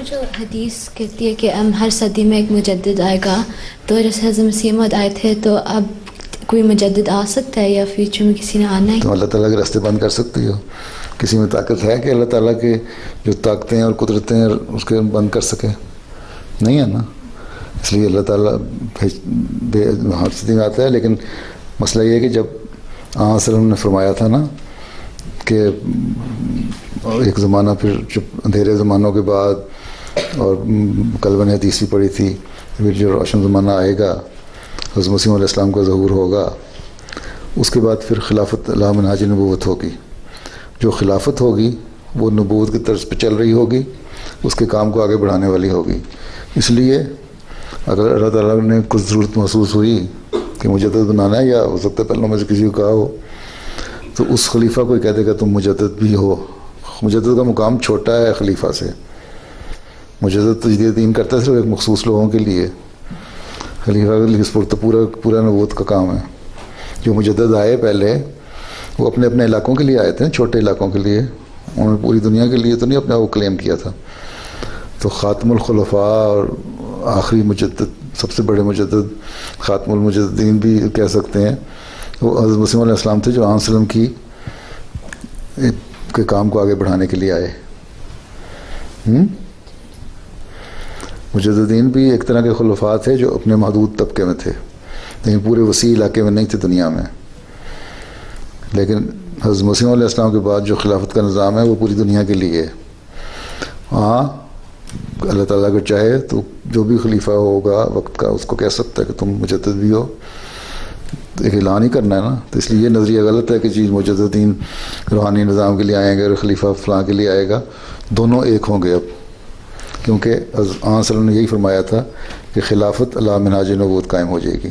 جو حدیث کہتی ہے کہ ہر صدی میں ایک مجدد آئے گا، تو جیسے حضرت مسیح موعود آئے تھے تو اب کوئی مجدد آ سکتا ہے یا فیوچر میں کسی نے آنا ہے؟ تو اللہ تعالیٰ کے راستے بند کر سکتی ہو؟ کسی میں طاقت ہے کہ اللہ تعالیٰ کے جو طاقتیں اور قدرتیں اس کے بند کر سکے؟ نہیں ہے نا. اس لیے اللہ تعالیٰ ہر صدی میں آتا ہے. لیکن مسئلہ یہ ہے کہ جب آن وسلم نے فرمایا تھا نا کہ ایک زمانہ پھر جب اندھیرے زمانوں کے بعد، اور کل میں نے حدیث بھی پڑھی تھی، پھر جو روشن زمانہ آئے گا حضرت مسیح علیہ السلام کا ظہور ہوگا، اس کے بعد پھر خلافت علی منہاج نبوت ہوگی. جو خلافت ہوگی وہ نبوت کی طرز پہ چل رہی ہوگی، اس کے کام کو آگے بڑھانے والی ہوگی. اس لیے اگر اللہ تعالیٰ نے کچھ ضرورت محسوس ہوئی کہ مجدد بنانا ہے، یا ہو سکتا ہے پہلوں میں سے کسی کو کہا ہو، تو اس خلیفہ کو کہہ دے گا تم مجدد بھی ہو. مجدد کا مقام چھوٹا ہے خلیفہ سے. مجدد تجدید دین کرتا ہے صرف ایک مخصوص لوگوں کے لیے. خلیفہ کے لیے تو پورا نبوت کا کام ہے. جو مجدد آئے پہلے وہ اپنے اپنے علاقوں کے لیے آئے تھے، چھوٹے علاقوں کے لیے. انہوں نے پوری دنیا کے لیے تو نہیں اپنے آپ کو کلیم کیا تھا. تو خاتم الخلفاء اور آخری مجدد، سب سے بڑے مجدد، خاتم المجددین بھی کہہ سکتے ہیں، وہ حضرت مسیح علیہ السلام تھے جو آن وسلم کے کام کو آگے بڑھانے کے لیے آئے. مجددین بھی ایک طرح کے خلفاء تھے جو اپنے محدود طبقے میں تھے، لیکن پورے وسیع علاقے میں نہیں تھے دنیا میں. لیکن حضرت مسیح علیہ السلام کے بعد جو خلافت کا نظام ہے وہ پوری دنیا کے لیے ہے. ہاں اللہ تعالیٰ اگر چاہے تو جو بھی خلیفہ ہوگا وقت کا اس کو کہہ سکتا ہے کہ تم مجدد بھی ہو. ایک اعلان ہی کرنا ہے نا. تو اس لیے یہ نظریہ غلط ہے کہ چیز مجددین روحانی نظام کے لیے آئیں گے اور خلیفہ فلاں کے لیے آئے گا. دونوں ایک ہوں گے اب، کیونکہ آن صلی اللہ علیہ وسلم نے یہی فرمایا تھا کہ خلافت علی منہاج نبوت قائم ہو جائے گی.